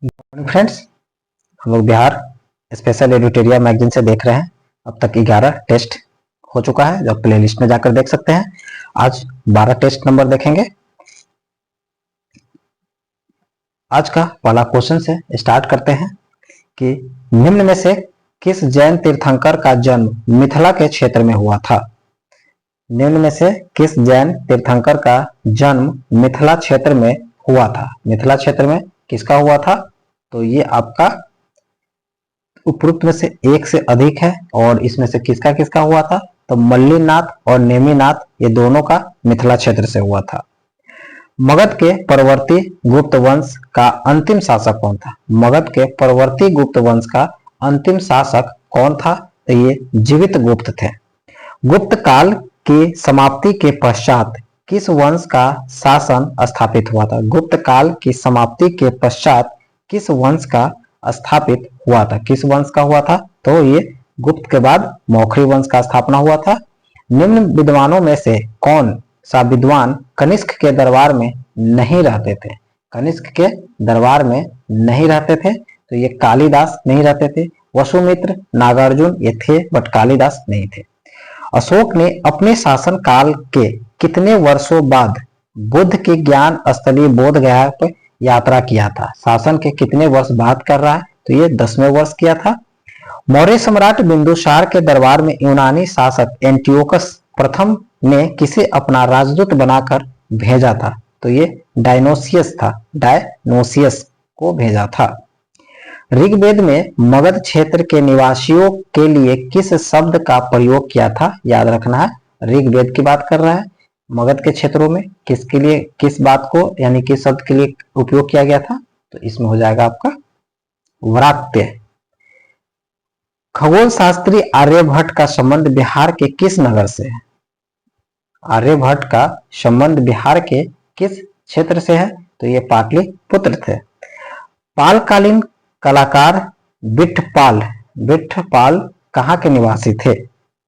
Morning friends, हम लोग Bihar special editorial magazine से देख रहे हैं। अब तक 11 टेस्ट हो चुका है, जो आप प्ले लिस्ट में जाकर देख सकते हैं। आज 12 टेस्ट नंबर देखेंगे। आज का पहला क्वेश्चन से स्टार्ट करते हैं कि निम्न में से किस जैन तीर्थंकर का जन्म मिथिला के क्षेत्र में हुआ था। निम्न में से किस जैन तीर्थंकर का जन्म मिथिला क्षेत्र में हुआ था। मिथिला क्षेत्र में किसका हुआ था? तो ये आपका उपरोक्त में से एक से अधिक है, और इसमें से किसका किसका हुआ था? तो मल्लीनाथ और नेमिनाथ, ये दोनों का मिथिला क्षेत्र से हुआ था। मगध के परवर्ती गुप्त वंश का अंतिम शासक कौन था? मगध के परवर्ती गुप्त वंश का अंतिम शासक कौन था? तो ये जीवित गुप्त थे। गुप्त काल की समाप्ति के पश्चात किस वंश का शासन स्थापित हुआ था? गुप्त काल की समाप्ति के पश्चात किस वंश का स्थापित हुआ था? किस वंश का हुआ था? तो ये गुप्त के बाद मौखरी वंश का स्थापना हुआ था। निम्न विद्वानों में से कौन सा विद्वान कनिष्क के दरबार में नहीं रहते थे? कनिष्क के दरबार में नहीं रहते थे, तो ये कालिदास नहीं रहते थे। वसुमित्र, नागार्जुन ये थे, बट कालिदास नहीं थे। अशोक ने अपने शासन काल के कितने वर्षों बाद बुद्ध की ज्ञान स्थली बोध गया पर यात्रा किया था? शासन के कितने वर्ष बाद कर रहा है? तो ये 10वें वर्ष किया था। मौर्य सम्राट बिंदुसार के दरबार में यूनानी शासक एंटियोकस प्रथम ने किसे अपना राजदूत बनाकर भेजा था? तो ये डायनोसियस था। डायनोसियस को भेजा था। ऋग्वेद में मगध क्षेत्र के निवासियों के लिए किस शब्द का प्रयोग किया था? याद रखना है, ऋग्वेद की बात कर रहा है। मगध के क्षेत्रों में किसके लिए, किस बात को यानी किस शब्द के लिए उपयोग किया गया था? तो इसमें हो जाएगा आपका व्रात्य। खगोल शास्त्री आर्यभट्ट का संबंध बिहार के किस नगर से है? आर्यभट्ट का संबंध बिहार के किस क्षेत्र से है? तो ये पाटलिपुत्र थे। पालकालीन कलाकार बिट्ठपाल कहाँ के निवासी थे?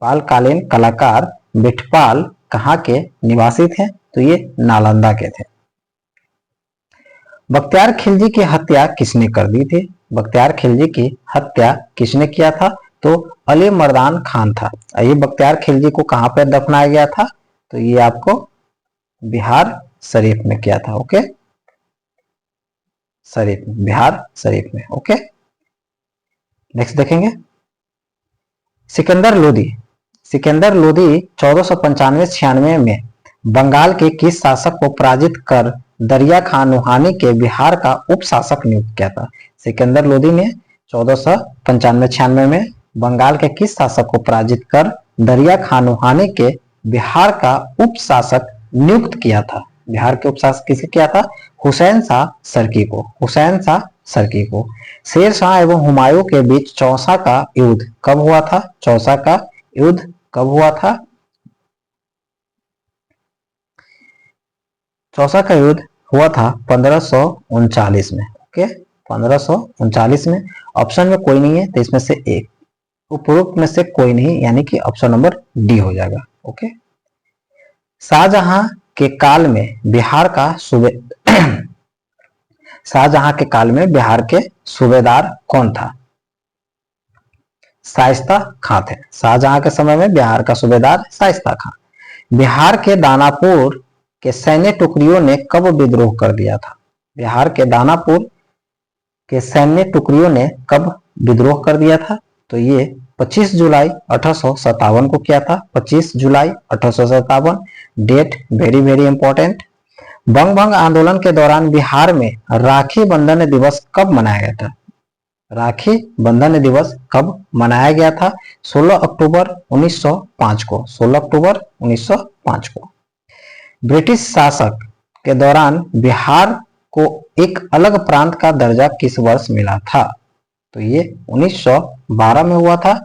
पालकालीन कलाकार बिट्ठपाल कहाँ के निवासी थे? तो ये नालंदा के थे। बख्तियार खिलजी की हत्या किसने कर दी थी? बख्तियार खिलजी की हत्या किसने किया था? तो अली मर्दान खान था। ये बख्तियार खिलजी को कहां पर दफनाया गया था? तो ये आपको बिहार शरीफ में किया था। ओके, शरीफ में, बिहार शरीफ में। ओके, नेक्स्ट देखेंगे। सिकंदर लोदी 1495-96 में बंगाल के किस शासक को पराजित कर दरिया खान नुहानी के बिहार का उप शासक नियुक्त किया था? सिकंदर लोदी ने 1495-96 में बंगाल के किस शासक को पराजित कर दरिया खान नुहानी के बिहार का उप शासक नियुक्त किया था? बिहार के उप शासक किसे किया था? हुसैन शाह सरकी को। हुसैन शाह सरकी को। शेर शाह एवं हुमायूं के बीच चौसा का युद्ध कब हुआ था? चौसा का युद्ध कब हुआ था? चौसा का युद्ध हुआ था 1539 में। ओके, 1539 में। ऑप्शन में कोई नहीं है, तो इसमें से एक, उपरोक्त में से कोई नहीं, यानी कि ऑप्शन नंबर डी हो जाएगा। ओके, शाहजहां के काल में बिहार का शाहजहां के काल में बिहार के सूबेदार कौन था? शाइस्ता खां थे। शाहजहां के समय में बिहार का सूबेदार शाइस्ता खां। बिहार के दानापुर के सैन्य टुकड़ियों ने कब विद्रोह कर दिया था? बिहार के दानापुर के सैन्य टुकड़ियों ने कब विद्रोह कर दिया था? तो ये 25 जुलाई 1857 को किया था। 25 जुलाई 1857, डेट वेरी वेरी इंपॉर्टेंट। बंग भंग आंदोलन के दौरान बिहार में राखी बंधन दिवस कब मनाया गया था? राखी बंधन दिवस कब मनाया गया था? 16 अक्टूबर 1905 को। 16 अक्टूबर 1905 को। ब्रिटिश शासक के दौरान बिहार को एक अलग प्रांत का दर्जा किस वर्ष मिला था? तो ये 1912 में हुआ था।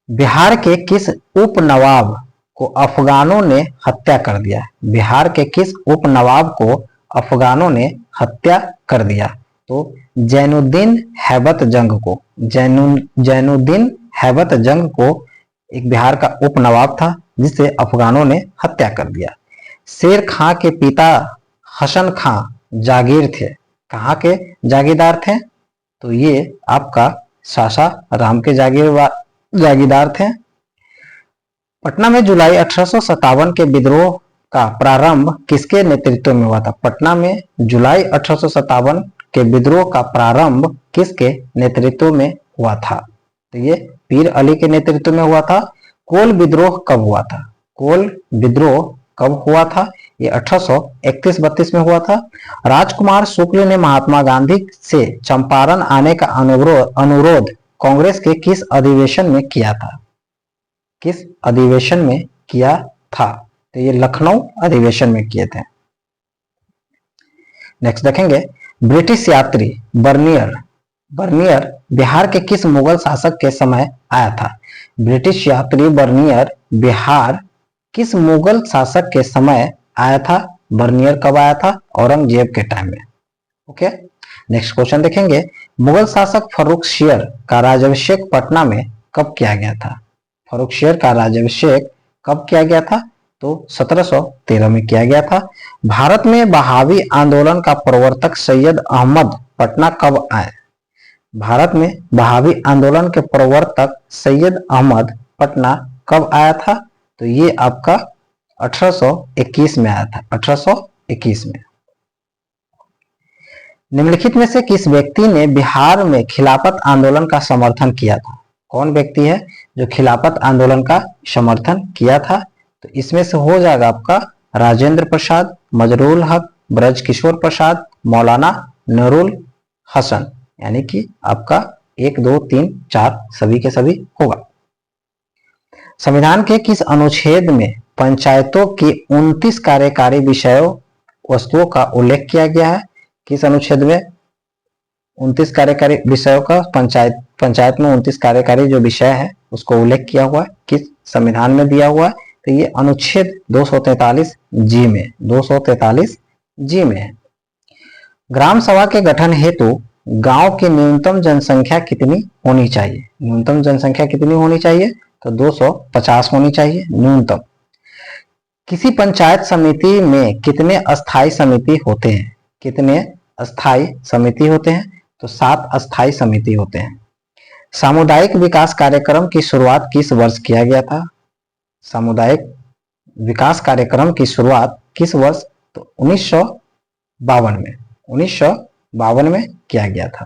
बिहार के किस उप नवाब को अफगानों ने हत्या कर दिया? बिहार के किस उप नवाब को अफगानों ने हत्या कर दिया? तो जैनुद्दीन हैबत जंग को। जैनुद्दीन हैबत जंग को एक बिहार का उप नवाब था, जिसे अफगानों ने हत्या कर दिया। शेर खां के पिता हसन खां जागीर थे। कहाँ के जागीरदार थे? तो ये आपका सासाराम के जागीरदार थे। पटना में जुलाई 1857 के विद्रोह का प्रारंभ किसके नेतृत्व में हुआ था? पटना में जुलाई 1857 के विद्रोह का प्रारंभ किसके नेतृत्व में हुआ था? तो ये पीर अली के नेतृत्व में हुआ था। कोल विद्रोह कब हुआ था? कोल विद्रोह कब हुआ था? ये 1831-32 में हुआ था। राजकुमार शुक्ल ने महात्मा गांधी से चंपारण आने का अनुरोध कांग्रेस के किस अधिवेशन में किया था? किस अधिवेशन में किया था? तो ये लखनऊ अधिवेशन में किए थे। नेक्स्ट देखेंगे, ब्रिटिश यात्री बर्नियर बिहार के किस मुगल शासक के समय आया था? ब्रिटिश यात्री बर्नियर बिहार किस मुगल शासक के समय आया था? बर्नियर कब आया था? औरंगजेब के टाइम में। ओके, नेक्स्ट क्वेश्चन देखेंगे, मुगल शासक फर्रुखशियर का राज्याभिषेक पटना में कब किया गया था? फर्रुखशियर का राज्याभिषेक कब किया गया था? तो 1713 में किया गया था। भारत में बहावी आंदोलन का प्रवर्तक सैयद अहमद पटना कब आए? भारत में बहावी आंदोलन के प्रवर्तक सैयद अहमद पटना कब आया था? तो ये आपका 1821 में आया था, 1821 में। निम्नलिखित में से किस व्यक्ति ने बिहार में खिलाफत आंदोलन का समर्थन किया था? कौन व्यक्ति है जो खिलाफत आंदोलन का समर्थन किया था? तो इसमें से हो जाएगा आपका राजेंद्र प्रसाद, मजरूल हक, ब्रजकिशोर प्रसाद, मौलाना नूरुल हसन, यानी कि आपका 1, 2, 3, 4 सभी के सभी होगा। संविधान के किस अनुच्छेद में पंचायतों की 29 कार्यकारी विषयों वस्तुओं का उल्लेख किया गया है? किस अनुच्छेद में 29 कार्यकारी विषयों का, पंचायत में 29 कार्यकारी जो विषय है उसको उल्लेख किया हुआ है, किस संविधान में दिया हुआ है? तो ये अनुच्छेद 243 जी में, 243 जी में है। ग्राम सभा के गठन हेतु गांव की न्यूनतम जनसंख्या कितनी होनी चाहिए? न्यूनतम जनसंख्या कितनी होनी चाहिए? तो 250 होनी चाहिए न्यूनतम। किसी पंचायत समिति में कितने अस्थायी समिति होते हैं? कितने अस्थायी समिति होते हैं? तो 7 अस्थायी समिति होते हैं। सामुदायिक विकास कार्यक्रम की शुरुआत किस वर्ष किया गया था? सामुदायिक विकास कार्यक्रम की शुरुआत किस वर्ष? तो 1952 में, 1952 में किया गया था।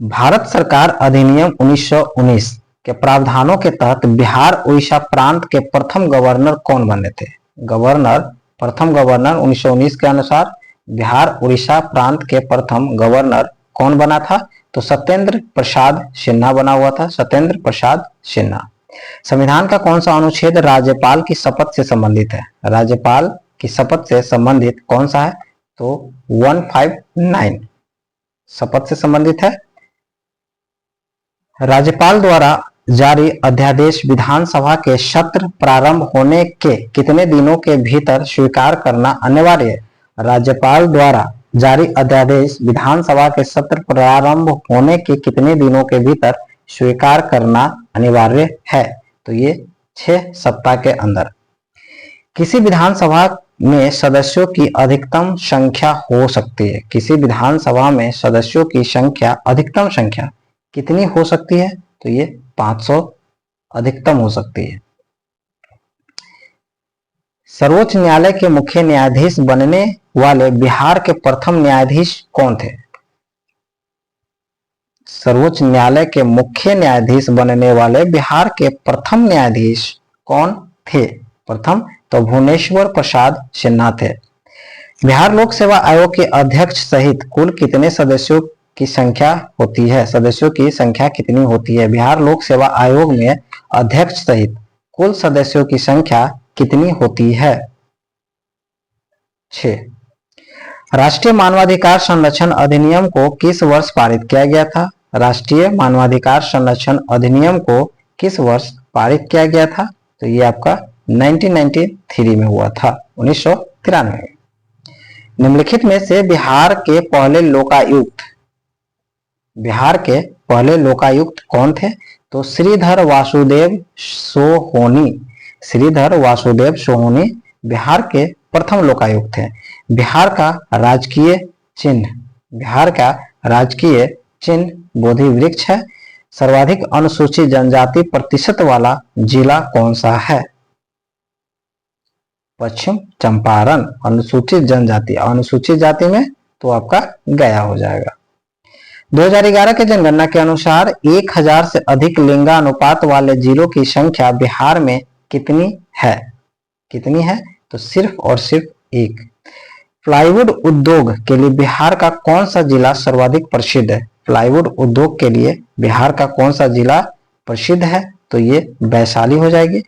भारत सरकार अधिनियम 1919 के प्रावधानों के तहत बिहार उड़ीसा प्रांत के प्रथम गवर्नर कौन बने थे? प्रथम गवर्नर 1919 के अनुसार बिहार उड़ीसा प्रांत के प्रथम गवर्नर कौन बना था? तो सत्येंद्र प्रसाद सिन्हा बना हुआ था, सत्येंद्र प्रसाद सिन्हा। संविधान का कौन सा अनुच्छेद राज्यपाल की शपथ से संबंधित है? राज्यपाल की शपथ से संबंधित कौन सा है? तो 159 शपथ से संबंधित है। राज्यपाल द्वारा जारी अध्यादेश विधानसभा के सत्र प्रारंभ होने के कितने दिनों के भीतर स्वीकार करना अनिवार्य है? राज्यपाल द्वारा जारी अध्यादेश विधानसभा के सत्र प्रारंभ होने के कितने दिनों के भीतर स्वीकार करना अनिवार्य है? तो ये 6 सप्ताह के अंदर। किसी विधानसभा में सदस्यों की अधिकतम संख्या हो सकती है? किसी विधानसभा में सदस्यों की संख्या, अधिकतम संख्या कितनी हो सकती है? तो ये 500 अधिकतम हो सकती है। सर्वोच्च न्यायालय के मुख्य न्यायाधीश बनने वाले बिहार के प्रथम न्यायाधीश कौन थे? सर्वोच्च न्यायालय के मुख्य न्यायाधीश बनने वाले बिहार के प्रथम न्यायाधीश कौन थे? प्रथम तो भुवनेश्वर प्रसाद सिन्हा थे। बिहार लोक सेवा आयोग के अध्यक्ष सहित कुल कितने सदस्यों की संख्या होती है? सदस्यों की संख्या कितनी होती है? बिहार लोक सेवा आयोग में अध्यक्ष सहित कुल सदस्यों की संख्या कितनी होती है? 6। राष्ट्रीय मानवाधिकार संरक्षण अधिनियम को किस वर्ष पारित किया गया था? राष्ट्रीय मानवाधिकार संरक्षण अधिनियम को किस वर्ष पारित किया गया था? तो ये आपका 1993 में हुआ था, 1993 में। निम्नलिखित में से बिहार के पहले लोकायुक्त कौन थे? तो श्रीधर वासुदेव सोहोनी बिहार के प्रथम लोकायुक्त थे। बिहार का राजकीय चिन्ह बोधि वृक्ष है। सर्वाधिक अनुसूचित जनजाति प्रतिशत वाला जिला कौन सा है? पश्चिम चंपारण। अनुसूचित जाति में तो आपका गया हो जाएगा। 2011 के जनगणना के अनुसार 1000 से अधिक लिंगानुपात वाले जिलों की संख्या बिहार में कितनी है? तो सिर्फ और सिर्फ एक। प्लाईवुड उद्योग के लिए बिहार का कौन सा जिला सर्वाधिक प्रसिद्ध है? प्लाईवुड उद्योग के लिए बिहार का कौन सा जिला प्रसिद्ध है? तो ये वैशाली हो जाएगी।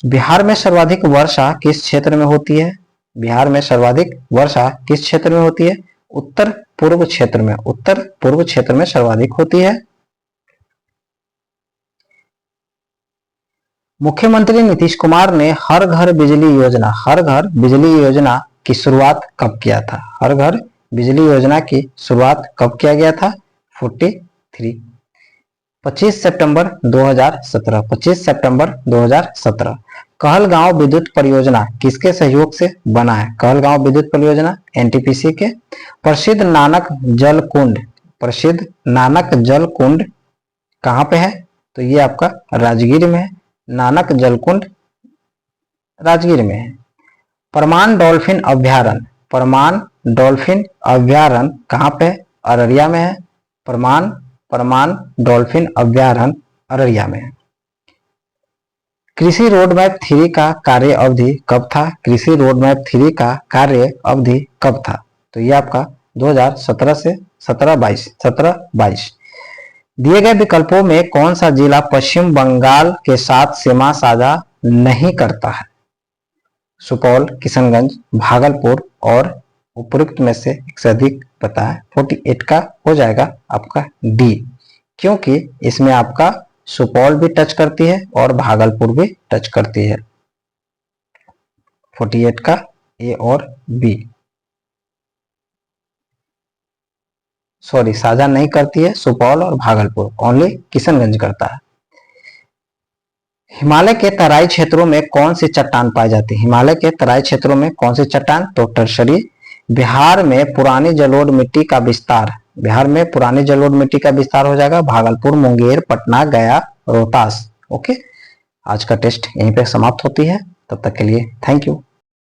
बिहार में सर्वाधिक वर्षा किस क्षेत्र में होती है? बिहार में सर्वाधिक वर्षा किस क्षेत्र में होती है? उत्तर पूर्व क्षेत्र में सर्वाधिक होती है। मुख्यमंत्री नीतीश कुमार ने हर घर बिजली योजना की शुरुआत कब किया था? हर घर बिजली योजना की शुरुआत कब किया गया था? 25 सितंबर 2017। कहलगांव विद्युत परियोजना किसके सहयोग से बना है? कहलगांव विद्युत परियोजना एनटीपीसी के। प्रसिद्ध नानक जल कुंड कहाँ पे है? तो ये आपका राजगीर में है। नानक जल कुंड राजगीर में है। परमान डॉल्फिन अभ्यारण्य कहाँ पे? अररिया में है। परमान डॉल्फिन अभ्यारण्य अररिया में है। कृषि रोडमैप 3 का कार्य अवधि कब था? कृषि रोडमैप 3 का कार्य अवधि कब था? तो ये आपका 2017 से 17-22। दिए गए विकल्पों में कौन सा जिला पश्चिम बंगाल के साथ सीमा साझा नहीं करता है? सुपौल, किशनगंज, भागलपुर और उपरोक्त में से एक से अधिक पता है। 48 का हो जाएगा आपका डी, क्योंकि इसमें आपका सुपौल भी टच करती है और भागलपुर भी टच करती है। 48 का ए और बी। साझा नहीं करती है सुपौल और भागलपुर, ओनली किशनगंज करता है। हिमालय के तराई क्षेत्रों में कौन सी चट्टान पाई जाती है? हिमालय के तराई क्षेत्रों में कौन सी चट्टान? तो टर्शरी। बिहार में पुरानी जलोढ़ मिट्टी का विस्तार हो जाएगा भागलपुर, मुंगेर, पटना, गया, रोहतास। ओके, आज का टेस्ट यहीं पे समाप्त होती है। तब तक के लिए थैंक यू।